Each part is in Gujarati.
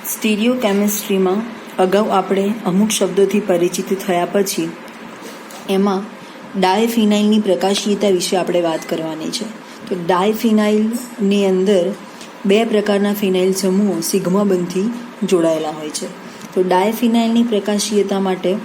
સ્ટીરિયોકેમિસ્ટ્રીમાં અગાઉ આપણે અમુક શબ્દોથી પરિચિત થયા પછી એમાં ડાયફિનાઇલની પ્રકાશીયતા વિશે આપણે વાત કરવાની છે. તો ડાયફિનાઇલની અંદર બે પ્રકારના ફિનાઇલ સમૂહો સિગ્મા બંધથી જોડાયેલા હોય છે. તો ડાયફિનાઇલની પ્રકાશીયતા માટે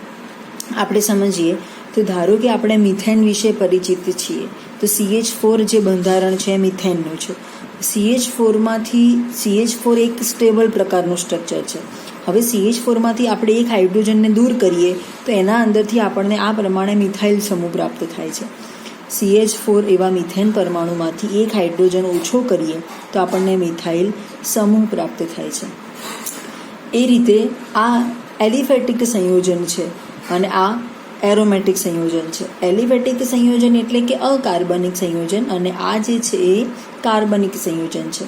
આપણે સમજીએ તો ધારો કે આપણે મિથેન વિશે પરિચિત છીએ. તો CH4 જે બંધારણ છે મિથેનનું છે. CH4 એક સ્ટેબલ પ્રકારનું સ્ટ્રક્ચર છે. હવે CH4માંથી આપણે એક હાઇડ્રોજનને દૂર કરીએ તો એના અંદરથી આપણને આ પ્રમાણે મિથાઇલ સમૂહ પ્રાપ્ત થાય છે. CH4 એવા મિથેન પરમાણુમાંથી એક હાઇડ્રોજન ઓછો કરીએ તો આપણને મિથાઇલ સમૂહ પ્રાપ્ત થાય છે. એ રીતે આ એલિફેટિક સંયોજન છે અને આ એરોમેટિક સંયોજન છે. એલિફેટિક સંયોજન એટલે કે અકાર્બનિક સંયોજન અને આ જે છે એ કાર્બનિક સંયોજન છે.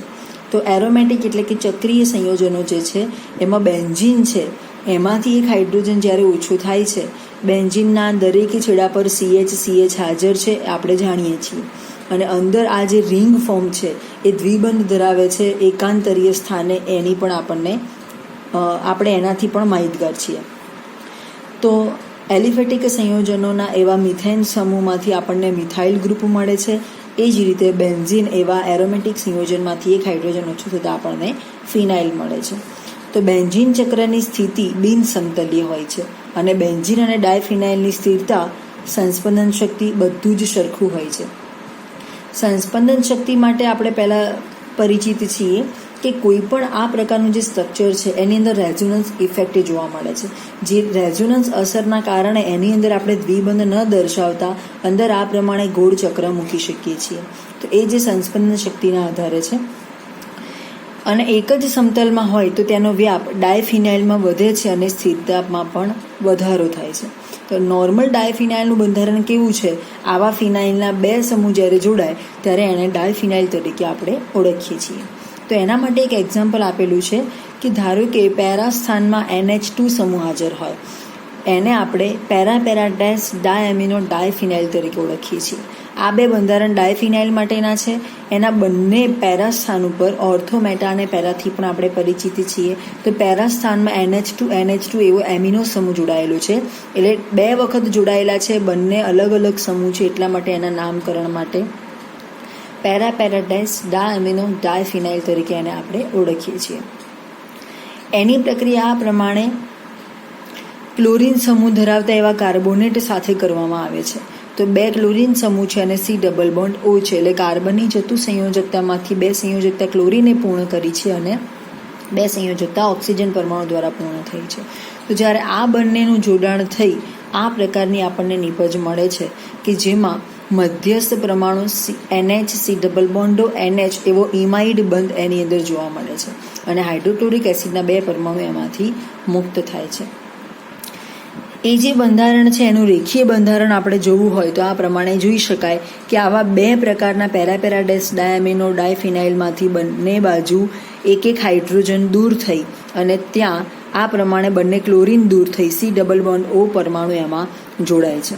તો એરોમેટિક એટલે કે ચક્રીય સંયોજનો જે છે એમાં બેન્ઝીન છે એમાંથી એક હાઇડ્રોજન જ્યારે ઓછું થાય છે, બેન્ઝીનના દરેક છેડા પર CH હાજર છે આપણે જાણીએ છીએ અને અંદર આ જે રિંગ ફોર્મ છે એ દ્વિબંધ ધરાવે છે એકાંતરીય સ્થાને, એની પણ આપણે એનાથી પણ માહિતગાર છીએ. તો એલિફેટિક સંયોજનોના એવા મિથેન સમૂહમાંથી આપણને મિથાઇલ ગ્રુપ મળે છે. એ જ રીતે બેન્ઝીન એવા એરોમેટિક સંયોજનમાંથી એક હાઇડ્રોજન ઓછું થતાં આપણને ફિનાઇલ મળે છે. તો બેન્ઝીન ચક્રની સ્થિતિ બિન સમતલીય હોય છે અને બેન્ઝીન અને ડાયફિનાઇલની સ્થિરતા, સંસ્પંદન શક્તિ બધું જ સરખું હોય છે. સંસ્પંદન શક્તિ માટે આપણે પહેલાં પરિચિત છીએ કે કોઈ પણ આ પ્રકારનું જે સ્ટ્રક્ચર છે એની અંદર રેઝોનન્સ ઇફેક્ટ જોવા મળે છે. જે રેઝોનન્સ અસરના કારણે એની અંદર આપણે દ્વિબંધ ન દર્શાવતા અંદર આ પ્રમાણે ગોળ ચક્ર મૂકી શકીએ છીએ. તો એ જે સંસ્પંદન શક્તિના આધારે છે. અને એક જ સમતલમાં હોય તો તેનો વ્યાપ ડાયફિનાઇલમાં વધે છે અને સ્થિરતામાં પણ વધારો થાય છે. તો નોર્મલ ડાયફિનાઇલનું બંધારણ કેવું છે? આવા ફિનાઇલના બે સમૂહ જ્યારે જોડાય ત્યારે એને ડાયફિનાઇલ તરીકે આપણે ઓળખીએ છીએ. તો એના માટે એક એક્ઝામ્પલ આપેલું છે કે ધારો કે પેરા સ્થાનમાં NH2 સમૂહ હાજર હોય, એને આપણે પેરા-પેરા-ડેસ ડાયએમિનો ડાયફિનાઇલ તરીકે ઓળખીએ છીએ. આ બે બંધારણ ડાયફિનાઇલ માટેના છે. એના બંને પેરા સ્થાન ઉપર ઓર્થો, મેટા અને પેરાથી પણ આપણે પરિચિત છીએ. તો પેરા સ્થાનમાં NH2 એવો એમિનો સમૂહ જોડાયેલો છે. એટલે બે વખત જોડાયેલા છે, બંને અલગ અલગ સમૂહ છે, એટલા માટે એના નામકરણ માટે પેરા-પેરા-ડેસ ડાયએમિનો ડાયફિનાઇલ તરીકે એને આપણે ઓળખીએ છીએ. એની પ્રક્રિયા આ પ્રમાણે ક્લોરીન સમૂહ ધરાવતા એવા કાર્બોનેટ સાથે કરવામાં આવે છે. તો બે ક્લોરીન સમૂહ છે અને C ડબલ બોન્ડ O છે, એટલે કાર્બનની ચતુસંયોજકતામાંથી બે સંયોજકતા ક્લોરીને પૂર્ણ કરી છે અને બે સંયોજકતા ઓક્સિજન પરમાણુ દ્વારા પૂર્ણ થઈ છે. તો જ્યારે આ બંનેનું જોડાણ થઈ આ પ્રકારની આપણને નિપજ મળે છે કે જેમાં મધ્યસ્થ પરમાણુ NH C ડબલ બોન્ડો NH એવો ઇમાઇડ બંધ એની અંદર જોવા મળે છે અને હાઇડ્રોક્લોરિક એસિડના બે પરમાણુ એમાંથી મુક્ત થાય છે. એ જે બંધારણ છે એનું રેખીય બંધારણ આપણે જોવું હોય તો આ પ્રમાણે જોઈ શકાય કે આવા બે પ્રકારના પેરા-પેરા-ડેસ ડાયએમિનો ડાયફિનાઇલમાંથી બંને બાજુ એક હાઇડ્રોજન દૂર થઈ અને ત્યાં આ પ્રમાણે બંને ક્લોરીન દૂર થઈ C ડબલ બોન્ડ O પરમાણુ એમાં જોડાય છે.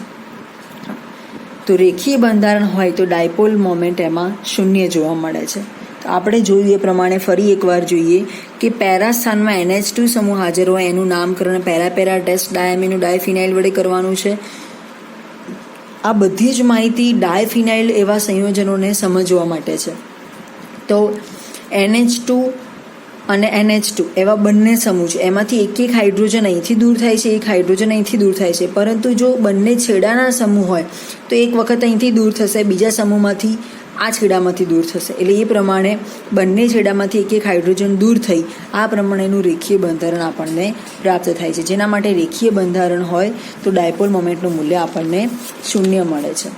તો રેખીય બંધારણ હોય તો ડાયપોલ મોમેન્ટ એમાં 0 જોવા મળે છે. તો આપણે જોયું એ પ્રમાણે ફરી એકવાર જોઈએ કે પેરા સ્થાનમાં NH2 સમૂહ હાજર હોય એનું નામકરણ પેરા-પેરા-ડેસ ડાયએમિનો ડાયફિનાઇલ વડે કરવાનું છે. આ બધી જ માહિતી ડાયફિનાઇલ એવા સંયોજનોને સમજવા માટે છે. તો NH2 અને NH2 એવા બંને સમૂહ છે, એમાંથી એક હાઇડ્રોજન અહીંથી દૂર થાય છે, એક હાઇડ્રોજન અહીંથી દૂર થાય છે. પરંતુ જો બંને છેડાના સમૂહ હોય તો એક વખત અહીંથી દૂર થશે, બીજા સમૂહમાંથી આ છેડામાંથી દૂર થશે. એટલે એ પ્રમાણે બંને છેડામાંથી એક હાઇડ્રોજન દૂર થઈ આ પ્રમાણેનું રેખીય બંધારણ આપણને પ્રાપ્ત થાય છે. જેના માટે રેખીય બંધારણ હોય તો ડાયપોલ મોમેન્ટનું મૂલ્ય આપણને 0 મળે છે.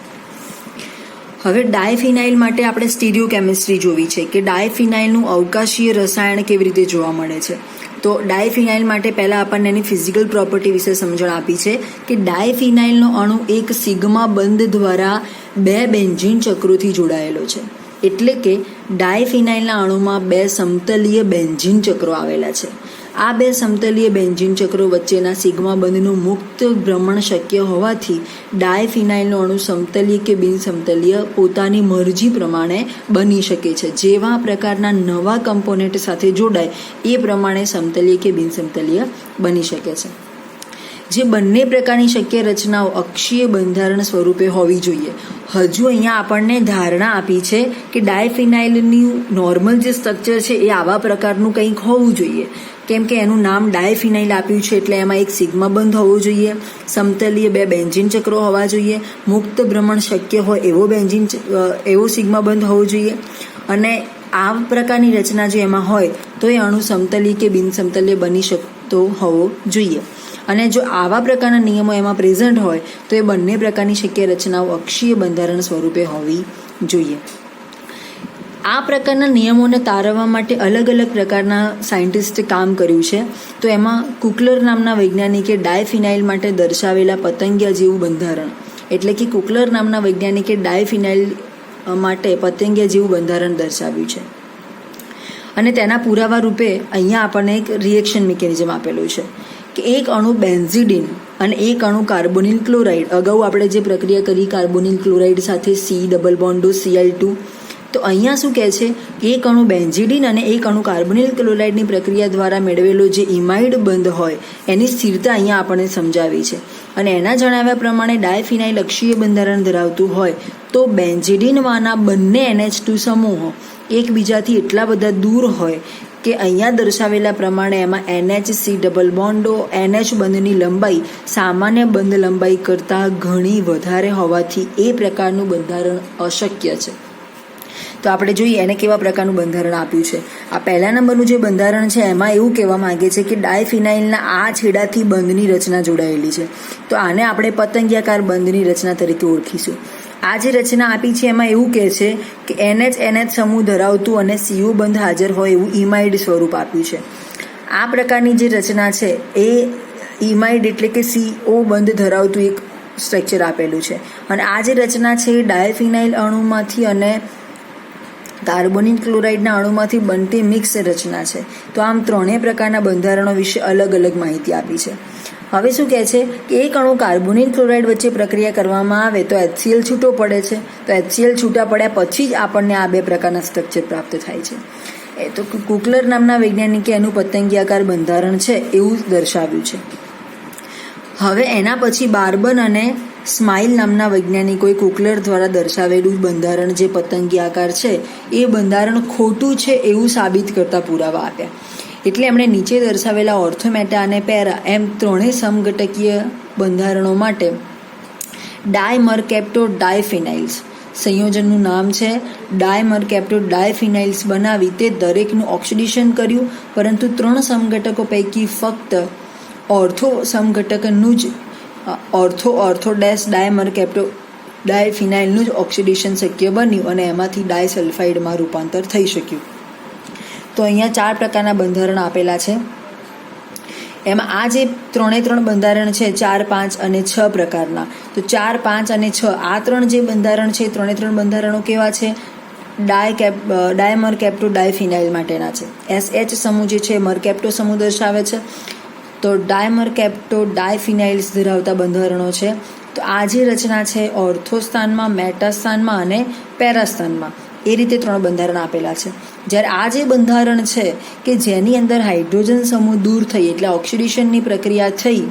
હવે ડાયફિનાઇલ માટે આપણે સ્ટીરિયોકેમિસ્ટ્રી જોવી છે કે ડાયફિનાઇલનું અવકાશીય રસાયણ કેવી રીતે જોવા મળે છે. તો ડાયફિનાઇલ માટે પહેલાં આપણને એની ફિઝિકલ પ્રોપર્ટી વિશે સમજણ આપી છે કે ડાયફિનાઇલનો અણુ એક સિગ્મા બંધ દ્વારા બે બેન્ઝીન ચક્રોથી જોડાયેલો છે. એટલે કે ડાયફિનાઇલના અણુમાં બે સમતલીય બેન્ઝીન ચક્રો આવેલા છે આ બે સમતલીય બેન્ઝીન ચક્રો વચ્ચેના સિગ્મા બંધનું મુક્ત ભ્રમણ શક્ય હોવાથી ડાયફિનાઇલનો અણુ સમતલીય કે બિનસમતલીય પોતાની મરજી પ્રમાણે બની શકે છે. જેવા પ્રકારના નવા કમ્પોનેન્ટ સાથે જોડાય એ પ્રમાણે સમતલીય કે બિનસમતલીય બની શકે છે. જે બંને પ્રકારની શક્ય રચનાઓ અક્ષીય બંધારણ સ્વરૂપે હોવી જોઈએ. હજુ અહીંયા આપણને ધારણા આપી છે કે ડાયફિનાઇલની નોર્મલ જે સ્ટ્રક્ચર છે એ આવા પ્રકારનું કંઈક હોવું જોઈએ, કેમ કે એનું નામ ડાયફિનાઇલ આપ્યું છે એટલે એમાં એક સિગ્મા બંધ હોવો જોઈએ, સમતલીય બે બેન્ઝીન ચક્રો હોવા જોઈએ, મુક્ત ભ્રમણ શક્ય હોય એવો સિગ્મા બંધ હોવો જોઈએ, અને આ પ્રકારની રચના જો એમાં હોય તો એ અણુ સમતલીય કે બિનસમતલીય બની શકતો હોવો જોઈએ. અને જો આવા પ્રકારના નિયમો એમાં પ્રેઝન્ટ હોય તો એ બંને પ્રકારની શક્ય રચનાઓ અક્ષીય બંધારણ સ્વરૂપે હોવી જોઈએ. આ પ્રકારના નિયમોને તારવવા માટે અલગ અલગ પ્રકારના સાયન્ટિસ્ટે કામ કર્યું છે. તો એમાં કુકલર નામના વૈજ્ઞાનિકે ડાયફિનાઇલ માટે દર્શાવેલા પતંગિયા જેવું બંધારણ, એટલે કે કુકલર નામના વૈજ્ઞાનિકે ડાયફિનાઇલ માટે પતંગિયા જેવું બંધારણ દર્શાવ્યું છે. અને તેના પુરાવા રૂપે અહીંયા આપણને એક રિએક્શન મિકેનિઝમ આપેલું છે કે એક અણુ બેન્ઝિડીન અને એક અણુ કાર્બોનિલ ક્લોરાઇડ, અગાઉ આપણે જે પ્રક્રિયા કરી કાર્બોનિલ ક્લોરાઇડ સાથે C+Cl2, તો અહીંયા શું કહે છે, એક અણુ બેન્ઝિડીન અને એક અણુ કાર્બોનિલ ક્લોરાઇડની પ્રક્રિયા દ્વારા મેળવેલો જે ઇમાઇડ બંધ હોય એની સ્થિરતા અહીંયા આપણને સમજાવી છે. અને એના જણાવ્યા પ્રમાણે ડાયફિનાઇલ અક્ષીય બંધારણ ધરાવતું હોય તો બેન્ઝિડીનમાંના બંને NH2 સમૂહો એકબીજાથી એટલા બધા દૂર હોય કે અહીંયા દર્શાવેલા પ્રમાણે એમાં NHC ડબલ બોન્ડો NH બંધની લંબાઈ સામાન્ય બંધ લંબાઈ કરતાં ઘણી વધારે હોવાથી એ પ્રકારનું બંધારણ અશક્ય છે. તો આપણે જોઈએ એને કેવા પ્રકારનું બંધારણ આપ્યું છે. આ પહેલા નંબરનું જે બંધારણ છે એમાં એવું કહેવા માંગે છે કે ડાયફિનાઇલના આ છેડાથી બંધની રચના જોડાયેલી છે. તો આને આપણે પતંગિયાકાર બંધની રચના તરીકે ઓળખીશું. આ જે રચના આપી છે એમાં એવું કહે છે કે NH સમૂહ ધરાવતું અને CO બંધ હાજર હોય એવું ઇમાઇડ સ્વરૂપ આપ્યું છે. આ પ્રકારની જે રચના છે એ ઇમાઇડ એટલે કે CO બંધ ધરાવતું એક સ્ટ્રક્ચર આપેલું છે. અને આ જે રચના છે એ ડાયફિનાઇલ અણુમાંથી અને કાર્બોનિલ ક્લોરાઇડના અણુમાંથી બનતી મિક્સ રચના છે. તો આમ ત્રણેય પ્રકારના બંધારણો વિશે અલગ અલગ માહિતી આપી છે. હવે શું કહે છે કે એક અણુ કાર્બોનિલ ક્લોરાઇડ વચ્ચે પ્રક્રિયા કરવામાં આવે તો HCl છૂટો પડે છે. તો HCl છૂટા પડ્યા પછી જ આપણને આ બે પ્રકારના સ્ટ્રક્ચર પ્રાપ્ત થાય છે. તો કુકલર નામના વૈજ્ઞાનિકે એનું પતંગિયાકાર બંધારણ છે એવું દર્શાવ્યું છે. હવે એના પછી બાર્બન અને સ્માઇલ નામના વૈજ્ઞાનિકોએ કુકલર દ્વારા દર્શાવેલું બંધારણ જે પતંગિયાકાર છે એ બંધારણ ખોટું છે એવું સાબિત કરતા પુરાવા આપ્યા. એટલે એમણે નીચે દર્શાવેલા ઓર્થોમેટા અને પેરા એમ ત્રણેય સમઘટકીય બંધારણો માટે ડાયમરકેપ્ટો ડાયફિનાઇલ્સ સંયોજનનું નામ છે ડાયમરકેપ્ટો ડાયફિનાઇલ્સ બનાવી તે દરેકનું ઓક્સિડેશન કર્યું, પરંતુ 3 સમઘટકો પૈકી ફક્ત ઓર્થો સમઘટકનું જ ઓર્થો ડેશ ડાયમરકેપ્ટો ડાયફિનાઇલનું જ ઓક્સિડેશન શક્ય બન્યું અને એમાંથી ડાયસલ્ફાઇડમાં રૂપાંતર થઈ શક્યું. તો અહીંયા 4 પ્રકારના બંધારણ આપેલા છે. એમાં આ જે 3 બંધારણ છે 4, 5 અને 6 પ્રકારના, તો 4, 5 અને 6 આ 3 જે બંધારણ છે 3 બંધારણો કેવા છે, ડાયમરકેપ્ટો ડાયફિનાઇલ માટેના છે. SH સમૂહ જે છે મરકેપ્ટો સમૂહ દર્શાવે છે. તો ડાયમરકેપ્ટો ડાયફિનાઇલ્સ ધરાવતા બંધારણો છે. તો આ જે રચના છે ઓર્થો સ્થાનમાં, મેટા સ્થાનમાં અને પેરા સ્થાનમાં એ રીતે 3 બંધારણ આપેલા છે. જ્યારે આ જે બંધારણ છે કે જેની અંદર હાઇડ્રોજન સમૂહ દૂર થઈ એટલે ઓક્સિડેશનની પ્રક્રિયા થઈ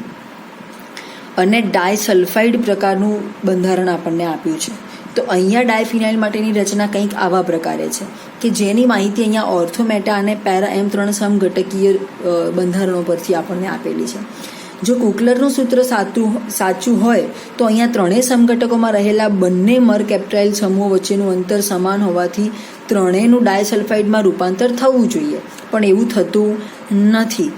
અને ડાયસલ્ફાઇડ પ્રકારનું બંધારણ આપણને આપ્યું છે. તો અહીંયા ડાયફિનાઇલ માટેની રચના કંઈક આવા પ્રકારે છે કે જેની માહિતી અહીંયા ઓર્થોમેટા અને પેરા એમ 3 સમઘટકીય બંધારણો પરથી આપણને આપેલી છે. જો કુકલરનું સૂત્ર સાચું હોય તો અહીંયા 3 સમઘટકોમાં રહેલા બંને મરકેપ્ટાઇલ સમૂહો વચ્ચેનું અંતર સમાન હોવાથી 3નું ડાયસલ્ફાઇડમાં રૂપાંતર થવું જોઈએ, પણ એવું થતું નથી.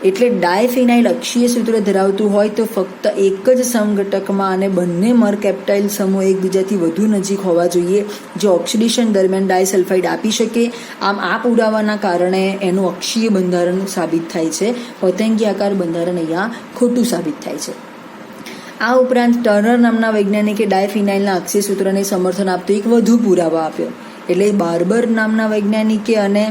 એટલે ડાયફિનાઇલ અક્ષીય સૂત્ર ધરાવતું હોય તો ફક્ત એક જ સમઘટકમાં અને બંને મરકેપ્ટાઇલ સમૂહ એકબીજાથી વધુ નજીક હોવા જોઈએ જે ઓક્સિડેશન દરમિયાન ડાયસલ્ફાઇડ આપી શકે. આમ આ પુરાવાના કારણે એનું અક્ષીય બંધારણ સાબિત થાય છે. પતંગિયાકાર બંધારણ અહીંયા ખોટું સાબિત થાય છે. આ ઉપરાંત ટર્નર નામના વૈજ્ઞાનિકે ડાયફિનાઇલના અક્ષીય સૂત્રને સમર્થન આપતો એક વધુ પુરાવા આપ્યો. એટલે બાર્બર નામના વૈજ્ઞાનિકે અને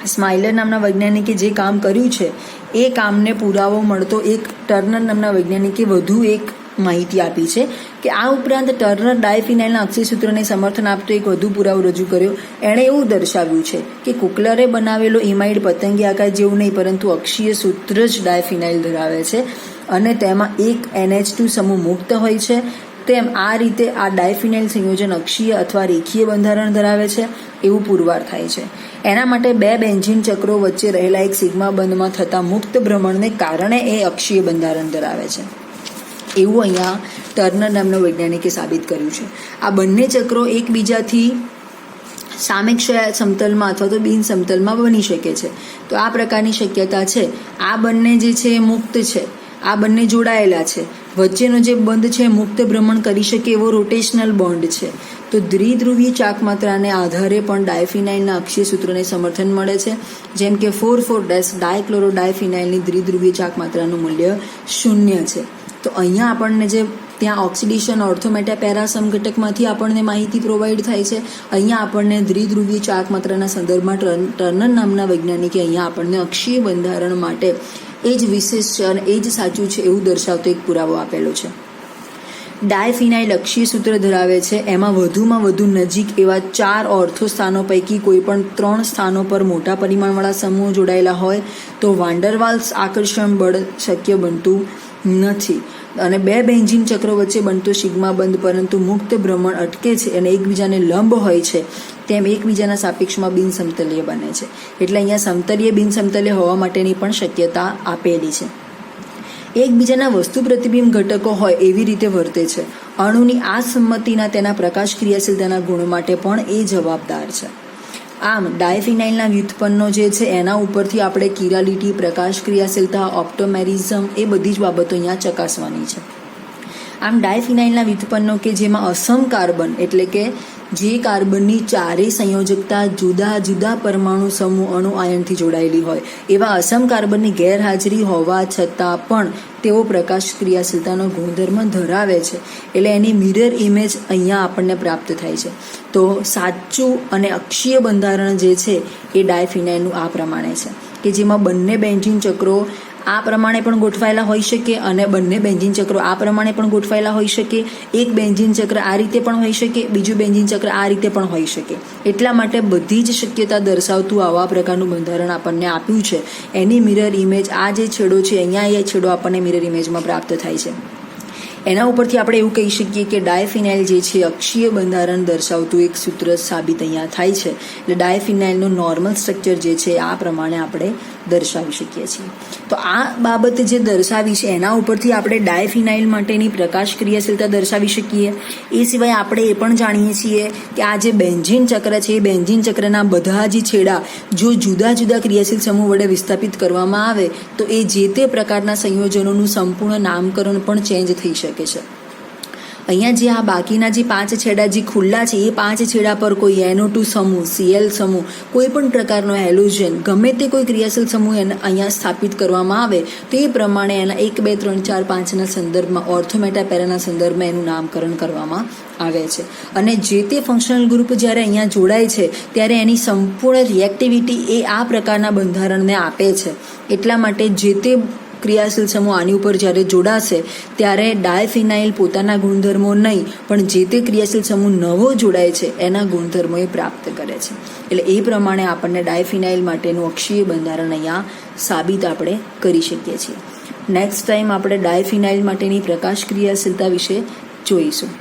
સ્માઇલર નામના વૈજ્ઞાનિકે જે કામ કર્યું છે એ કામને પુરાવો મળતો એક ટર્નર નામના વૈજ્ઞાનિકે વધુ એક માહિતી આપી છે કે આ ઉપરાંત ટર્નર ડાયફિનાઇલના અક્ષીય સૂત્રને સમર્થન આપતો એક વધુ પુરાવો રજૂ કર્યો. એણે એવું દર્શાવ્યું છે કે કુકલરે બનાવેલો ઇમાઇડ પતંગી આકાર જેવું નહીં, પરંતુ અક્ષીય સૂત્ર જ ડાયફિનાઇલ ધરાવે છે અને તેમાં એક NH2 સમૂહ મુક્ત હોય છે. તેમ આ રીતે આ ડાયફિનાઇલ સંયોજન અક્ષીય અથવા રેખીય બંધારણ ધરાવે છે એવું પુરવાર થાય છે. એના માટે 2 બેન્ઝીન ચક્રો વચ્ચે રહેલા એક સિગ્મા બંધમાં થતા મુક્ત ભ્રમણને કારણે એ અક્ષીય બંધારણ ધરાવે છે એવું અહીંયા ટર્નર નામના વૈજ્ઞાનિકે સાબિત કર્યું છે. આ બંને ચક્રો એકબીજાથી સામેક્ષ સમતલમાં અથવા તો બિન સમતલમાં બની શકે છે. તો આ પ્રકારની શક્યતા છે. આ બંને જે છે એ મુક્ત છે, આ બંને જોડાયેલા છે, વચ્ચેનો જે બંધ છે મુક્ત ભ્રમણ કરી શકે એવો રોટેશનલ બોન્ડ છે. તો દ્વિધ્રુવીય ચાકમાત્રાને આધારે પણ ડાયફિનાઇલના અક્ષીય સૂત્રને સમર્થન મળે છે. જેમ કે 4,4 ડાયક્લોરોડાયફિનાઇલની દ્વિધ્રુવીય ચાકમાત્રાનું મૂલ્ય 0 છે. તો અહીંયા આપણને જે ત્યાં ઓક્સિડેશન ઓર્થોમેટા પેરાસમ ઘટકમાંથી આપણને માહિતી પ્રોવાઈડ થાય છે. અહીંયા આપણને દ્વિધ્રુવીય ચાકમાત્રાના સંદર્ભમાં ટર્નર નામના વૈજ્ઞાનિકે અહીંયા આપણને અક્ષીય બંધારણ માટે એ જ વિશેષ છે અને એ જ સાચું છે એવું દર્શાવતો એક પુરાવો આપેલો છે. ડાયફિનાઇલ અક્ષીય સૂત્ર ધરાવે છે. એમાં વધુમાં વધુ નજીક એવા 4 ઓર્થો સ્થાનો પૈકી કોઈ પણ 3 સ્થાનો પર મોટા પરિમાણવાળા સમૂહો જોડાયેલા હોય તો વાન્ડરવાલ્સ આકર્ષણ બળ શક્ય બનતું નથી. અને 2 બેન્ઝીન ચક્રો વચ્ચે બનતો સિગ્મા બંધ પરંતુ મુક્ત ભ્રમણ અટકે છે અને એકબીજાને લંબ હોય છે તેમ એકબીજાના સાપેક્ષમાં બિનસમતલીય બને છે. એટલે અહીંયા સમતલીય બિનસમતલીય હોવા માટેની પણ શક્યતા આપેલી છે. એકબીજાના વસ્તુ પ્રતિબિંબ ઘટકો હોય એવી રીતે વર્તે છે. અણુની આ સંમતિના તેના પ્રકાશ ક્રિયાશીલતાના ગુણ માટે પણ એ જવાબદાર છે. આમ ડાયફિનાઇલના વ્યુત્પન્નો જે છે એના ઉપરથી આપણે કિરાલિટી, પ્રકાશ ક્રિયાશીલતા, ઓપ્ટોમેરિઝમ એ બધી જ બાબતો અહીંયા ચકાસવાની છે. આમ ડાયફિનાઇલના વ્યુત્પન્નો કે જેમાં અસમ કાર્બન એટલે કે જે કાર્બનની ચારેય સંયોજકતા જુદા જુદા પરમાણુ સમૂહ અણુ આયનથી જોડાયેલી હોય એવા અસમ કાર્બનની ગેરહાજરી હોવા છતાં પણ તેઓ પ્રકાશ ક્રિયાશીલતાનો ગુણધર્મ ધરાવે છે. એટલે એની મિરર ઇમેજ અહીંયા આપણને પ્રાપ્ત થાય છે. તો સાચું અને અક્ષીય બંધારણ જે છે એ ડાયફિનાઇલનું આ પ્રમાણે છે કે જેમાં બંને બેન્ઝીન ચક્રો આ પ્રમાણે પણ ગોઠવાયેલા હોઈ શકે અને બંને બેન્ઝીન ચક્રો આ પ્રમાણે પણ ગોઠવાયેલા હોઈ શકે. એક બેન્ઝીન ચક્ર આ રીતે પણ હોઈ શકે, બીજું બેન્ઝીન ચક્ર આ રીતે પણ હોઈ શકે. એટલા માટે બધી જ શક્યતા દર્શાવતું આવા પ્રકારનું બંધારણ આપણને આપ્યું છે. એની મિરર ઇમેજ આ જે છેડો છે અહીંયા એ છેડો આપણને મિરર ઇમેજમાં પ્રાપ્ત થાય છે. એના ઉપરથી આપણે એવું કહી શકીએ કે ડાયફિનાઇલ જે છે અક્ષીય બંધારણ દર્શાવતું એક સૂત્ર સાબિત અહીંયા થાય છે. એટલે ડાયફિનાઇલનું નોર્મલ સ્ટ્રક્ચર જે છે આ પ્રમાણે આપણે દર્શાવી શકીએ છીએ. તો આ બાબત જે દર્શાવી છે એના ઉપરથી આપણે ડાયફિનાઇલ માટેની પ્રકાશ ક્રિયાશીલતા દર્શાવી શકીએ. એ સિવાય આપણે એ પણ જાણીએ છીએ કે આ જે બેન્ઝીન ચક્ર છે એ બેન્ઝીન ચક્રના બધા જ છેડા જો જુદા જુદા ક્રિયાશીલ સમૂહ વડે વિસ્થાપિત કરવામાં આવે તો એ જે તે પ્રકારના સંયોજનોનું સંપૂર્ણ નામકરણ પણ ચેન્જ થઈ શકે છે. અહીંયા જે આ બાકીના જે 5 છેડા જે ખુલ્લા છે એ 5 છેડા પર કોઈ NO2 સમૂહ, Cl સમૂહ, કોઈ પણ પ્રકારનો હેલોજન ગમે તે કોઈ ક્રિયાશીલ સમૂહ અહીંયા સ્થાપિત કરવામાં આવે તો એ પ્રમાણે એના 1, 2, 3, 4, 5ના સંદર્ભમાં ઓર્થોમેટા પેરાના સંદર્ભમાં એનું નામકરણ કરવામાં આવે છે. અને જે તે ફંક્શનલ ગ્રુપ જ્યારે અહીંયા જોડાય છે ત્યારે એની સંપૂર્ણ રિએક્ટિવિટી એ આ પ્રકારના બંધારણને આપે છે. એટલા માટે જે તે ક્રિયાશીલ સમૂહ આની ઉપર જ્યારે જોડાશે ત્યારે ડાયફિનાઇલ પોતાના ગુણધર્મો નહીં પણ જે તે ક્રિયાશીલ સમૂહ નવો જોડાય છે એના ગુણધર્મો એ પ્રાપ્ત કરે છે. એટલે એ પ્રમાણે આપણને ડાયફિનાઇલ માટેનું અક્ષીય બંધારણ અહીંયા સાબિત આપણે કરી શકીએ છીએ. નેક્સ્ટ ટાઈમ આપણે ડાયફિનાઇલ માટેની પ્રકાશ ક્રિયાશીલતા વિશે જોઈશું.